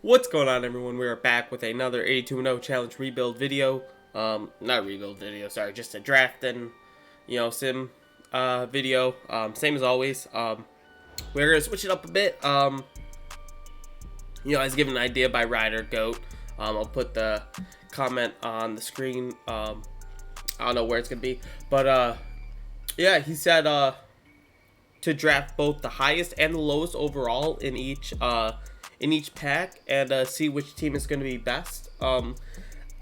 What's going on, everyone? We are back with another 82-0 challenge rebuild video. Not rebuild video, sorry, just a draft and, sim video. Same as always. We're gonna switch it up a bit. I was given an idea by Ryder Goat. I'll put the comment on the screen. I don't know where it's gonna be, but yeah, he said to draft both the highest and the lowest overall in each pack and see which team is going to be best.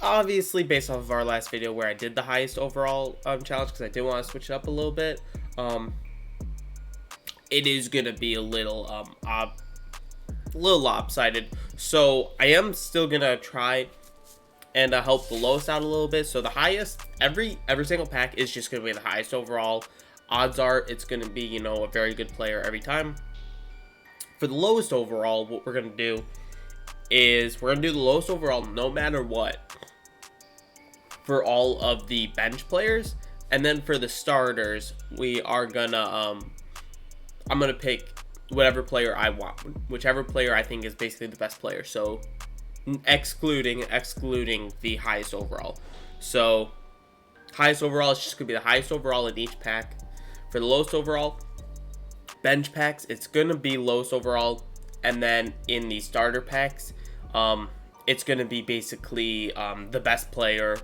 Obviously based off of our last video where I did the highest overall challenge, because I did want to switch it up a little bit. It is going to be a little lopsided, so I am still going to try and help the lowest out a little bit. So the highest, every single pack is just going to be the highest overall. Odds are it's going to be, a very good player every time. For the lowest overall, what we're going to do is we're going to do the lowest overall no matter what for all of the bench players. And then for the starters, we are going to, I'm going to pick whatever player I want, whichever player I think is basically the best player. So excluding the highest overall. So highest overall is just going to be the highest overall in each pack. For the lowest overall bench packs, it's going to be lowest overall. And then in the starter packs, it's going to be basically the best player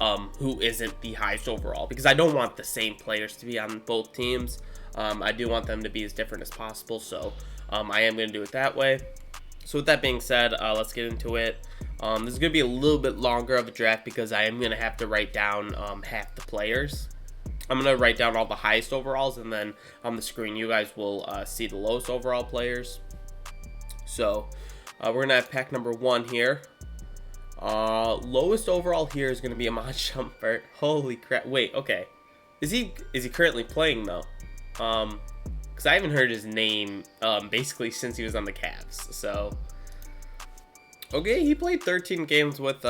who isn't the highest overall. Because I don't want the same players to be on both teams. I do want them to be as different as possible. So I am going to do it that way. So with that being said, let's get into it. This is going to be a little bit longer of a draft because I am going to have to write down half the players. I'm going to write down all the highest overalls, and then on the screen you guys will see the lowest overall players. So we're going to have pack number 1 here. Lowest overall here is going to be Amon Shumpert. Holy crap. Wait, okay. Is he currently playing though? Because I haven't heard his name basically since he was on the Cavs. So okay, he played 13 games with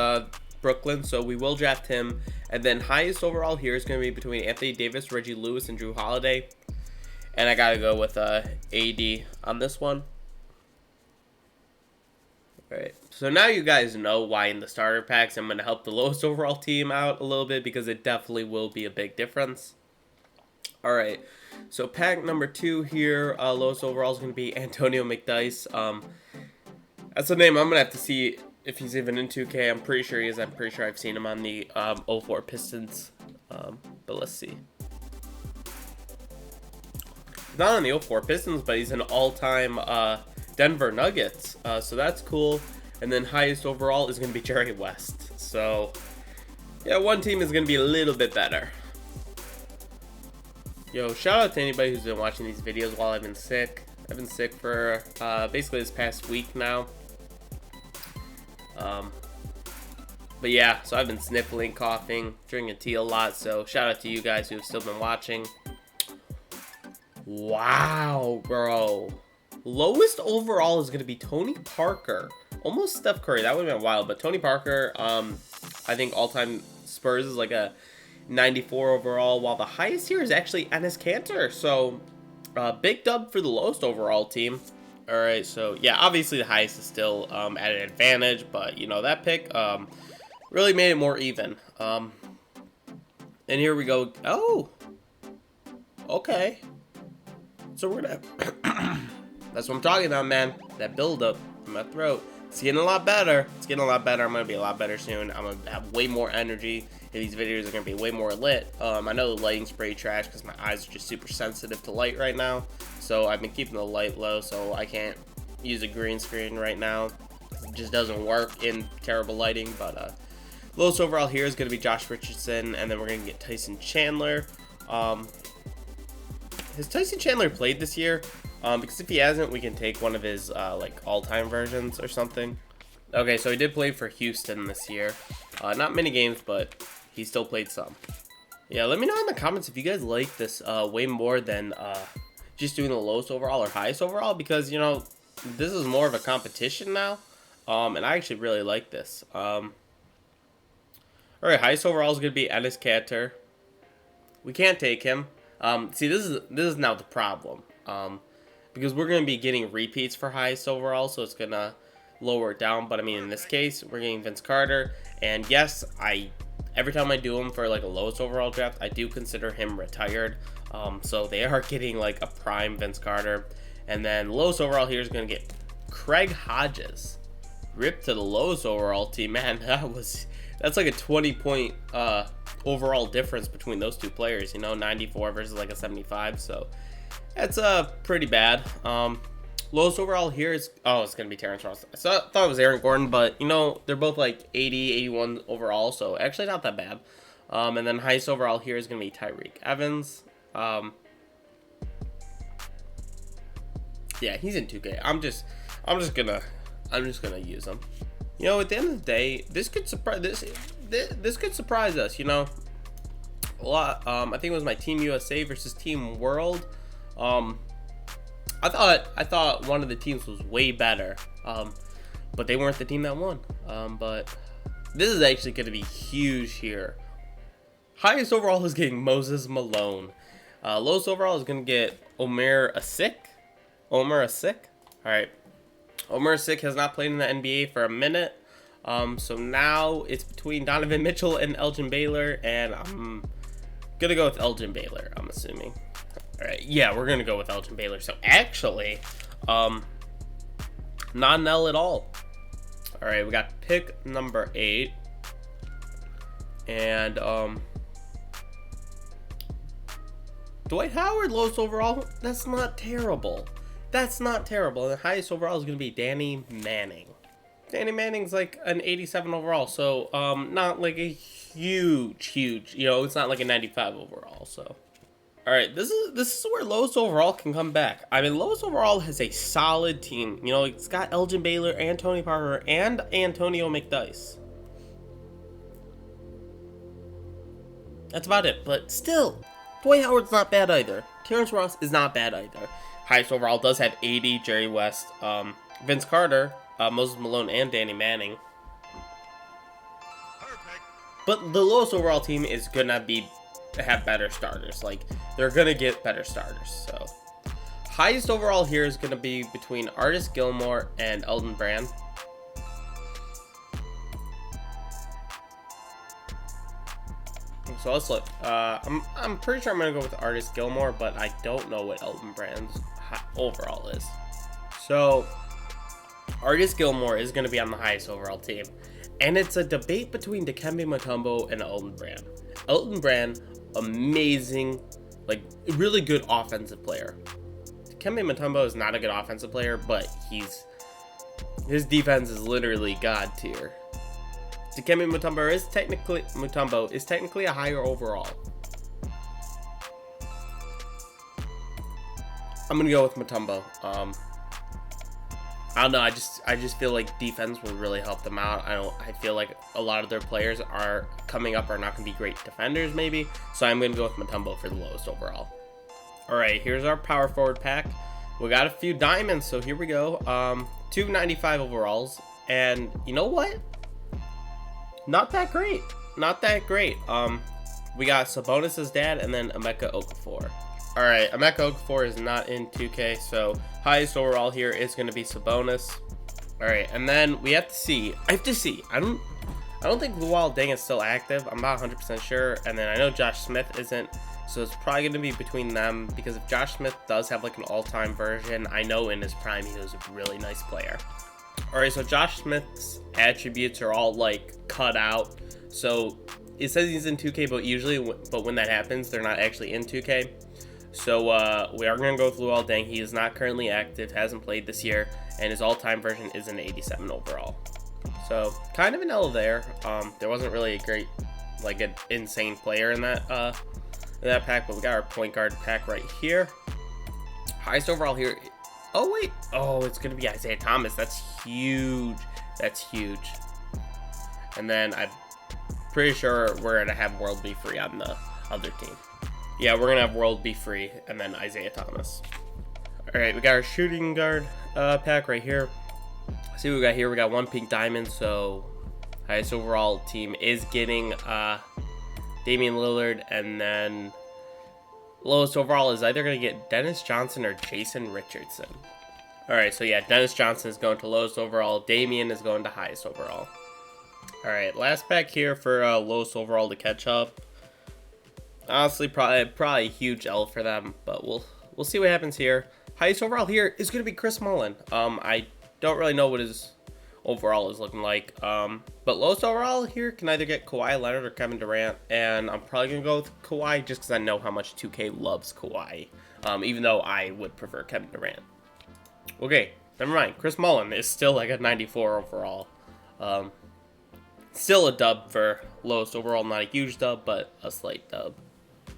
Brooklyn, so we will draft him. And then highest overall here is going to be between Anthony Davis, Reggie Lewis, and Drew Holiday. And I gotta go with AD on this one. Alright, so now you guys know why in the starter packs I'm going to help the lowest overall team out a little bit, because it definitely will be a big difference. Alright, so pack number 2 here, lowest overall is going to be Antonio McDyess. That's a name I'm going to have to see if he's even in 2K. I'm pretty sure he is. I'm pretty sure I've seen him on the 04 Pistons. But let's see. He's not on the 04 Pistons, but he's an all-time Denver Nuggets. So that's cool. And then highest overall is going to be Jerry West. So yeah, one team is going to be a little bit better. Yo, shout out to anybody who's been watching these videos while I've been sick. I've been sick for basically this past week now. But yeah, so I've been sniffling, coughing, drinking tea a lot. So shout out to you guys who have still been watching. Wow, bro. Lowest overall is going to be Tony Parker. Almost Steph Curry. That would have been wild. But Tony Parker, I think all-time Spurs is like a 94 overall. While the highest here is actually Enes Kanter. So big dub for the lowest overall team. Alright, so yeah, obviously the highest is still at an advantage, but that pick really made it more even. And here we go. Oh, okay. So we're gonna that's what I'm talking about, man. That buildup in my throat. It's getting a lot better. It's getting a lot better. I'm gonna be a lot better soon. I'm gonna have way more energy. These videos are gonna be way more lit. I know the lighting's pretty trash because my eyes are just super sensitive to light right now. So I've been keeping the light low, so I can't use a green screen right now. It just doesn't work in terrible lighting. But lowest overall here is gonna be Josh Richardson, and then we're gonna get Tyson Chandler. Has Tyson Chandler played this year? Because if he hasn't, we can take one of his like all-time versions or something. Okay, so he did play for Houston this year. Not many games, but he still played some. Yeah, let me know in the comments if you guys like this way more than just doing the lowest overall or highest overall, because this is more of a competition now, and I actually really like this. All right, highest overall is gonna be Enes Kanter. We can't take him. See, this is now the problem. Because we're gonna be getting repeats for highest overall, so it's gonna lower it down. But I mean, in this case, we're getting Vince Carter. And yes, every time I do him for like a lowest overall draft, I do consider him retired. So they are getting like a prime Vince Carter. And then lowest overall here is going to get Craig Hodges. Ripped to the lowest overall team. Man, that's like a 20-point overall difference between those two players. You know, 94 versus like a 75. So that's pretty bad. Lowest overall here is, it's going to be Terrence Ross. I thought it was Aaron Gordon, but, you know, they're both like 80, 81 overall, so actually not that bad. And then highest overall here is going to be Tyreek Evans. Yeah, he's in 2K. I'm just gonna use him. You know, at the end of the day, this could surprise this could surprise us. You know, a lot. I think it was my Team USA versus Team World. I thought one of the teams was way better. But they weren't the team that won. But this is actually going to be huge here. Highest overall is getting Moses Malone. Lowest overall is going to get Omer Asik. All right. Omer Asik has not played in the NBA for a minute. So now it's between Donovan Mitchell and Elgin Baylor, and I'm gonna go with Elgin Baylor, I'm assuming. All right, yeah, we're gonna go with Elgin Baylor. So actually, not an L at all. All right, we got pick number 8, and Dwight Howard, lowest overall. That's not terrible. That's not terrible. And the highest overall is going to be Danny Manning. Danny Manning's like an 87 overall, so not like a huge, you know, it's not like a 95 overall. So, all right, this is where lowest overall can come back. I mean, lowest overall has a solid team. You know, it's got Elgin Baylor and Tony Parker and Antonio McDyess. That's about it. But still, Dwight Howard's not bad either. Terrence Ross is not bad either. Highest overall does have 80, Jerry West, Vince Carter, Moses Malone, and Danny Manning. Perfect. But the lowest overall team is gonna have better starters. Like, they're gonna get better starters. So, highest overall here is gonna be between Artis Gilmore and Elton Brand. So let's look. I'm pretty sure I'm gonna go with Artis Gilmore, but I don't know what Elton Brand's overall is. So Artis Gilmore is gonna be on the highest overall team, and it's a debate between Dikembe Mutombo and Elton Brand. Elton Brand, amazing, like really good offensive player. Dikembe Mutombo is not a good offensive player, but his defense is literally god tier. Dikembe Mutombo is technically a higher overall. I'm gonna go with Mutombo. I don't know. I just feel like defense will really help them out. I feel like a lot of their players are coming up are not gonna be great defenders, maybe. So I'm gonna go with Mutombo for the lowest overall. All right, here's our power forward pack. We got a few diamonds, so here we go. 295 overalls, and you know what? Not that great. Not that great. We got Sabonis' dad and then Emeka Okafor. All right, Emeka Okafor is not in 2K, so highest overall here is going to be Sabonis. All right, and then we have to see. I don't think Luol Deng is still active. I'm not 100% sure. And then I know Josh Smith isn't, so it's probably going to be between them, because if Josh Smith does have like an all-time version, I know in his prime he was a really nice player. All right, so Josh Smith's attributes are all like cut out. So it says he's in 2K, but when that happens, they're not actually in 2K. So we are going to go with Luol Deng. He is not currently active, hasn't played this year, and his all-time version is an 87 overall. So kind of an L there. There wasn't really a great, like an insane player in that pack, but we got our point guard pack right here. Highest overall here. Oh wait. Oh, it's going to be Isaiah Thomas. That's huge. That's huge. And then I'm pretty sure we're going to have World Be Free on the other team. Yeah, we're going to have World Be Free and then Isaiah Thomas. All right, we got our shooting guard pack right here. See what we got here. We got one pink diamond, so highest overall team is getting Damian Lillard, and then lowest overall is either going to get Dennis Johnson or Jason Richardson. All right, so yeah, Dennis Johnson is going to lowest overall. Damian is going to highest overall. All right, last pack here for lowest overall to catch up. Honestly, probably a huge L for them, but we'll see what happens here. Highest overall here is going to be Chris Mullin. I don't really know what his overall is looking like. But lowest overall here can either get Kawhi Leonard or Kevin Durant, and I'm probably going to go with Kawhi just because I know how much 2K loves Kawhi, even though I would prefer Kevin Durant. Okay, never mind. Chris Mullin is still like a 94 overall. Still a dub for lowest overall, not a huge dub, but a slight dub.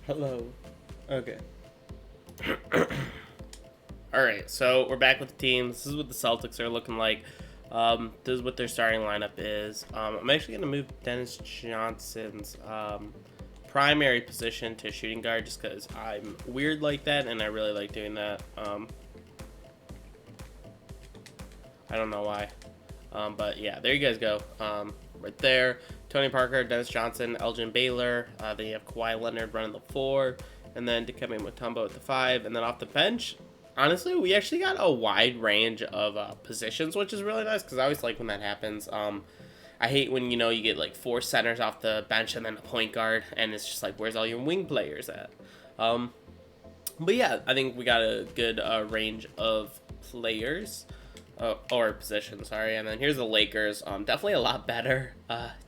Hello. Okay. Alright, so we're back with the teams. This is what the Celtics are looking like. This is what their starting lineup is. I'm actually going to move Dennis Johnson's primary position to shooting guard just because I'm weird like that and I really like doing that. I don't know why. But yeah, there you guys go. Right there. Tony Parker, Dennis Johnson, Elgin Baylor. Then you have Kawhi Leonard running the 4. And then Dikembe Mutombo at the 5. And then off the bench, honestly, we actually got a wide range of positions, which is really nice because I always like when that happens. I hate when, you know, you get like 4 centers off the bench and then a point guard. And it's just like, where's all your wing players at? But yeah, I think we got a good range of players. Or position, sorry. And then here's the Lakers. Definitely a lot better.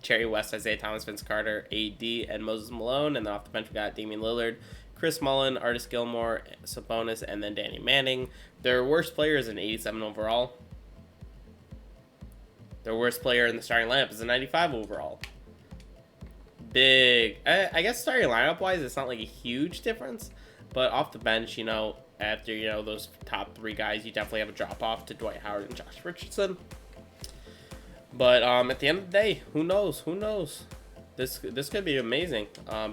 Jerry West, Isaiah Thomas, Vince Carter, AD, and Moses Malone. And then off the bench we got Damian Lillard, Chris Mullin, Artis Gilmore, Sabonis, and then Danny Manning. Their worst player is an 87 overall. Their worst player in the starting lineup is a 95 overall. Big. I guess starting lineup wise, it's not like a huge difference. But off the bench, you know, after, you know, those top 3 guys, you definitely have a drop-off to Dwight Howard and Josh Richardson. But at the end of the day, who knows? Who knows? This could be amazing.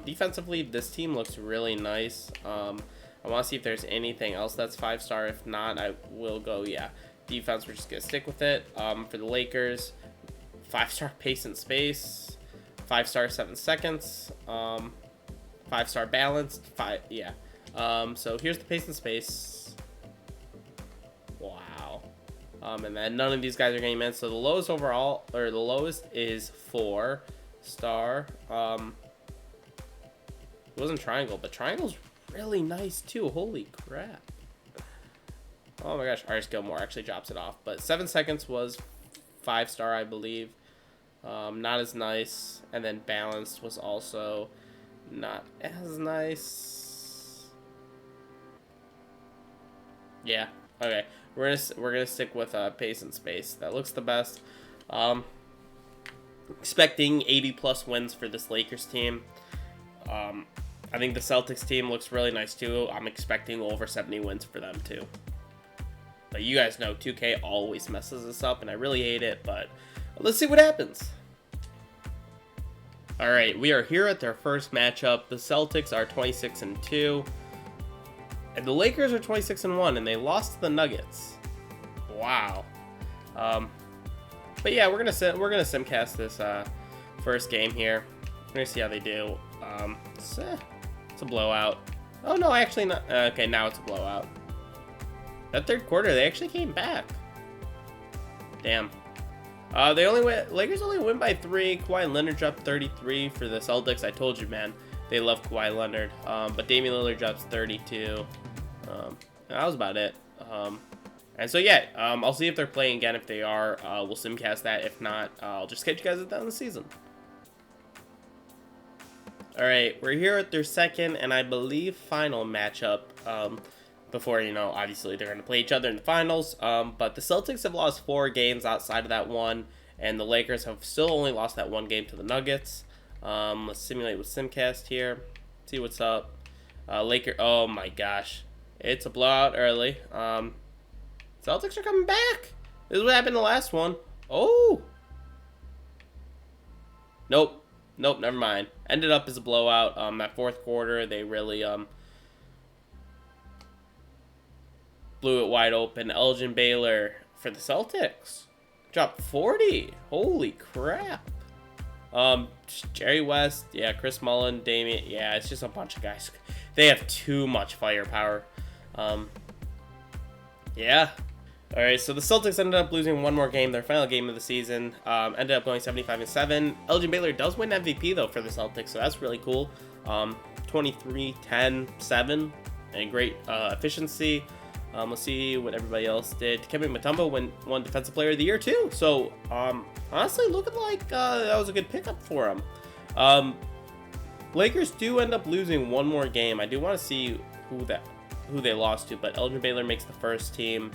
Defensively, this team looks really nice. I want to see if there's anything else that's 5-star. If not, I will go, yeah. Defense, we're just going to stick with it. For the Lakers, 5-star pace and space. 5-star 7 seconds. 5-star balanced. Yeah. So here's the pace and space. Wow. And then none of these guys are getting minutes. So the lowest overall, or the lowest is 4-star. It wasn't triangle, but triangle's really nice too. Holy crap. Oh my gosh, Artis Gilmore actually drops it off. But 7 seconds was 5-star, I believe. Not as nice. And then balanced was also not as nice. Yeah, okay. We're gonna stick with pace and space. That looks the best. Expecting 80+ wins for this Lakers team. I think the Celtics team looks really nice too. I'm expecting over 70 wins for them too. But you guys know 2K always messes us up, and I really hate it. But let's see what happens. All right, we are here at their first matchup. The Celtics are 26-2. And the Lakers are 26-1, and they lost to the Nuggets. Wow. But yeah, we're gonna simcast this first game here. We're gonna see how they do. It's a blowout. Oh no, actually not. Okay, now it's a blowout. That third quarter, they actually came back. Damn. Lakers only win by 3. Kawhi Leonard dropped 33 for the Celtics. I told you, man. They love Kawhi Leonard. But Damian Lillard drops 32. That was about it. And so, yeah, I'll see if they're playing again. If they are, we'll simcast that. If not, I'll just catch you guys at the end of the season. All right, we're here at their second and I believe final matchup. Before, you know, obviously they're going to play each other in the finals. But the Celtics have lost 4 games outside of that one. And the Lakers have still only lost that 1 game to the Nuggets. Let's simulate with Simcast here. See what's up. Oh my gosh. It's a blowout early. Celtics are coming back. This is what happened in the last one. Oh. Nope, never mind. Ended up as a blowout. That fourth quarter, they really blew it wide open. Elgin Baylor for the Celtics dropped 40. Holy crap. Jerry West, yeah, Chris Mullin, Damian, yeah, it's just a bunch of guys. They have too much firepower. Yeah, All right, so the Celtics ended up losing one more game, their final game of the season. Ended up going 75-7. Elgin Baylor does win MVP though for the Celtics, so that's really cool. 23, 10, 7, and great efficiency. Let's see what everybody else did. Kevin Mutombo won Defensive Player of the Year too. So honestly, looking like that was a good pickup for him. Lakers do end up losing one more game. I do want to see who they lost to, but Elgin Baylor makes the first team.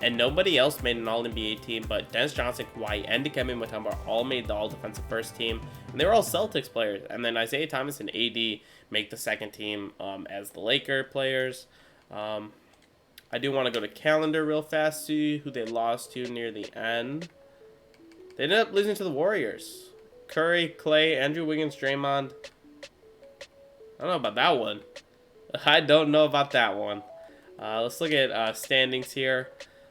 And nobody else made an All-NBA team, but Dennis Johnson, Kawhi, and Dikembe Mutombo all made the All-Defensive first team. And they were all Celtics players. And then Isaiah Thomas and AD make the second team as the Laker players. I do want to go to calendar real fast, see who they lost to near the end. They ended up losing to the Warriors. Curry, Clay, Andrew Wiggins, Draymond. I don't know about that one. I don't know about that one. Let's look at standings here.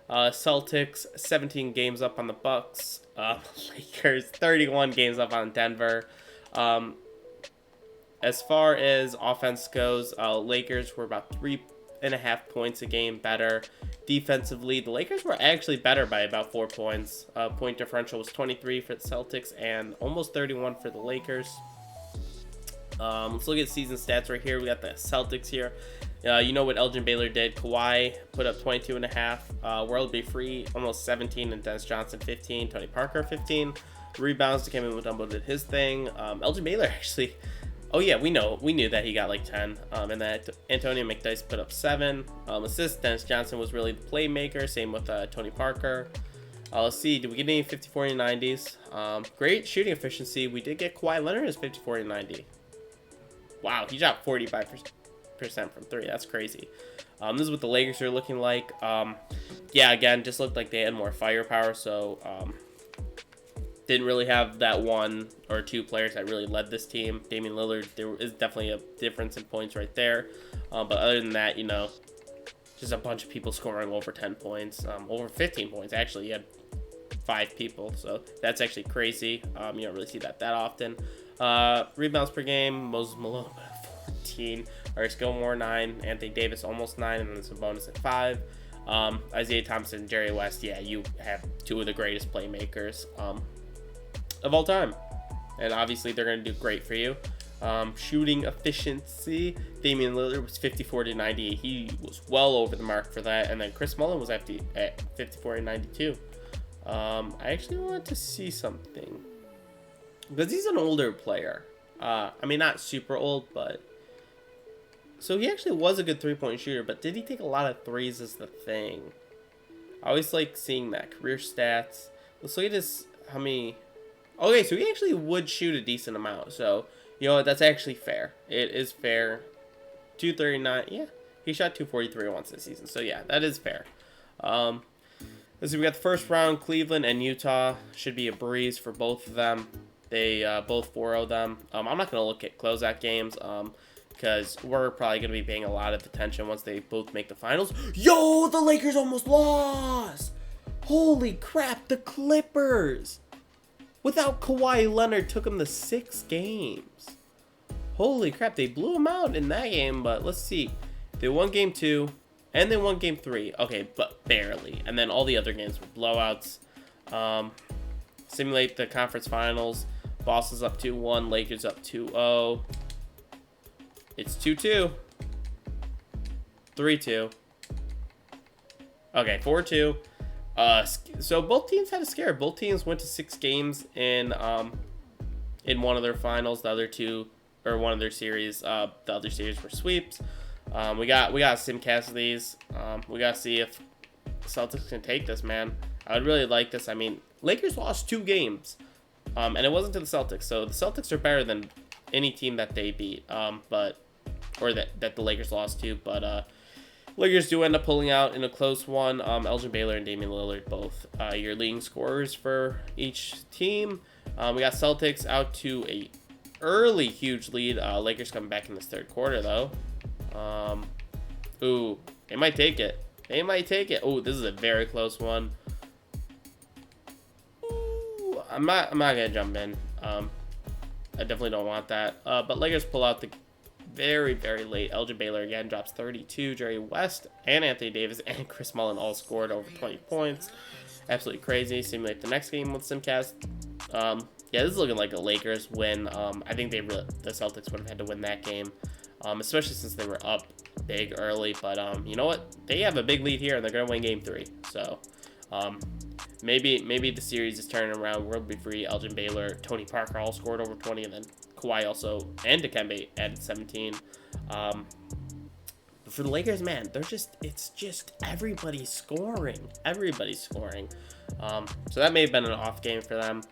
Celtics 17 games up on the Bucks. Lakers 31 games up on Denver. As far as offense goes, Lakers were about 3.5 points a game better. Defensively, the Lakers were actually better by about 4 points. Point differential was 23 for the Celtics and almost 31 for the Lakers. Let's look at season stats right here. We got the Celtics here. You know what Elgin Baylor did. Kawhi put up 22.5. World Be Free almost 17, and Dennis Johnson 15. Tony Parker 15. Rebounds to Kevin Mutombo did his thing. Elgin Baylor actually. Oh yeah, we knew that he got like 10. And that Antonio McDyess put up 7. Assists, Dennis Johnson was really the playmaker. Same with Tony Parker. Let's see, did we get any 50, 40, 90s? Great shooting efficiency. We did get Kawhi Leonard as 50, 40, 90. Wow, he shot 45% from 3. That's crazy. This is what the Lakers are looking like. Yeah, again, just looked like they had more firepower, so didn't really have that one or two players that really led this team. Damian Lillard, there is definitely a difference in points right there. But other than that, you know, just a bunch of people scoring over 10 points, over 15 points. Actually, you had 5 people, so that's actually crazy. You don't really see that often. Rebounds per game, Moses Malone 14, Aris Gilmore 9, Anthony Davis almost 9, and then some bonus at 5. Isaiah Thompson, Jerry West, yeah, you have 2 of the greatest playmakers of all time, and obviously they're going to do great for you. Shooting efficiency, Damian Lillard was 54-98. He was well over the mark for that, and then Chris Mullin was at 54-92. I actually wanted to see something because he's an older player. I mean, not super old, but so he actually was a good 3-point shooter. But did he take a lot of threes? Is the thing. I always like seeing that career stats. Let's look at his how many. Okay, so he actually would shoot a decent amount. So you know what? That's actually fair. It is fair. 239. Yeah, he shot 243 once this season. So yeah, that is fair. Let's see, we got the first round, Cleveland and Utah. Should be a breeze for both of them. They both 4-0 them. I'm not going to look at closeout games because we're probably going to be paying a lot of attention once they both make the finals. Yo, the Lakers almost lost! Holy crap, the Clippers! Without Kawhi Leonard, took them to 6 games. Holy crap, they blew them out in that game, but let's see. They won game 2. And they won game 3. Okay, but barely. And then all the other games were blowouts. Simulate the conference finals. Boston's up 2-1. Lakers up 2-0. It's 2-2. 3-2. Okay, 4-2. So both teams had a scare. Both teams went to 6 games in one of their finals. The other two, or one of their series. The other series were sweeps. We got Sim Cassidy's. We got to see if Celtics can take this, man. I would really like this. I mean, Lakers lost 2 games, and it wasn't to the Celtics. So the Celtics are better than any team that they beat, that the Lakers lost to. But Lakers do end up pulling out in a close one. Elgin Baylor and Damian Lillard both your leading scorers for each team. We got Celtics out to a early huge lead. Lakers coming back in this third quarter though. Ooh, they might take it. Ooh, this is a very close one. Ooh, I'm not gonna jump in. I definitely don't want that. But Lakers pull out very, very late. Elgin Baylor again drops 32. Jerry West and Anthony Davis and Chris Mullin all scored over 20 points. Absolutely crazy. Simulate the next game with Simcast. Yeah, this is looking like a Lakers win. I think the Celtics would have had to win that game, especially since they were up big early. But you know what? They have a big lead here, and they're going to win Game 3. So maybe the series is turning around. World be free. Elgin Baylor, Tony Parker all scored over 20, and then Kawhi also and Dikembe added 17. But for the Lakers, man, it's just everybody's scoring. Everybody's scoring. So that may have been an off game for them.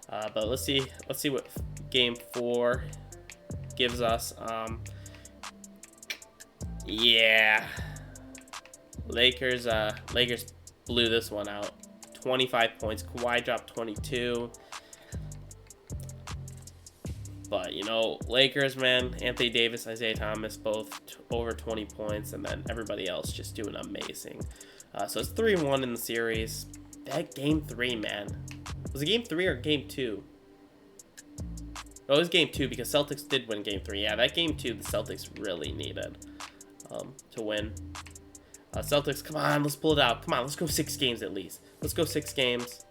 But let's see what Game 4 gives us. Yeah, Lakers blew this one out. 25 points. Kawhi dropped 22. But, you know, Lakers, man, Anthony Davis, Isaiah Thomas, both over 20 points, and then everybody else just doing amazing. So it's 3-1 in the series. That Game 3, man. Was it Game 3 or Game 2? Oh, it was Game 2 because Celtics did win Game 3. Yeah, that Game 2 the Celtics really needed to win. Celtics, come on, let's pull it out. Come on, let's go 6 games at least. Let's go 6 games.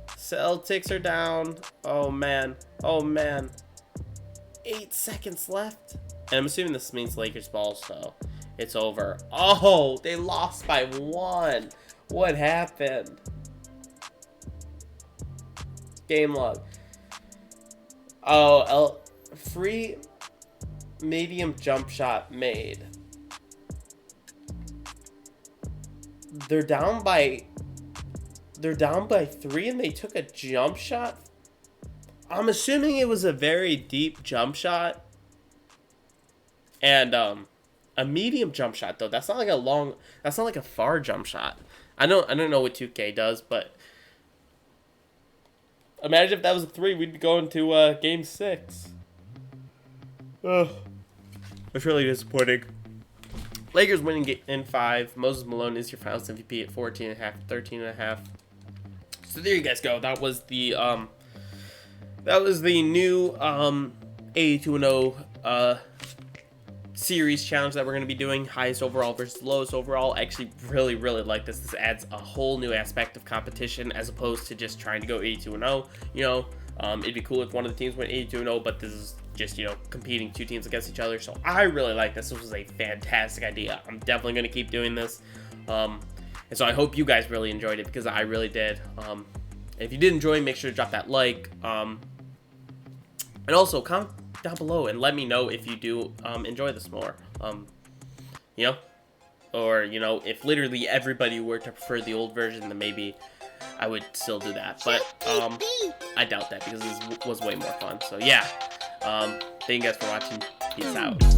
Celtics are down. Oh, man. Oh, man. 8 seconds left. And I'm assuming this means Lakers ball, so it's over. Oh, they lost by 1. What happened? Game log. Oh, free medium jump shot made. They're down by 3 and they took a jump shot. I'm assuming it was a very deep jump shot. And a medium jump shot though. That's not like a far jump shot. I don't know what 2K does, but imagine if that was a 3, we'd be going to Game 6. Ugh. That's really disappointing. Lakers winning in 5. Moses Malone is your Finals MVP at 14.5, 13.5. So there you guys go. That was the new 82-0 series challenge that we're going to be doing. Highest overall versus lowest overall. I actually really like this. This adds a whole new aspect of competition as opposed to just trying to go 82-0. You know, it'd be cool if one of the teams went 82-0, but this is just, you know, competing 2 teams against each other. So I really like this. This was a fantastic idea. I'm definitely going to keep doing this. And so I hope you guys really enjoyed it because I really did. If you did enjoy, make sure to drop that like. And also comment down below and let me know if you do enjoy this more. You know, or, you know, if literally everybody were to prefer the old version, then maybe I would still do that. But I doubt that because this was way more fun. So yeah, thank you guys for watching. Peace out.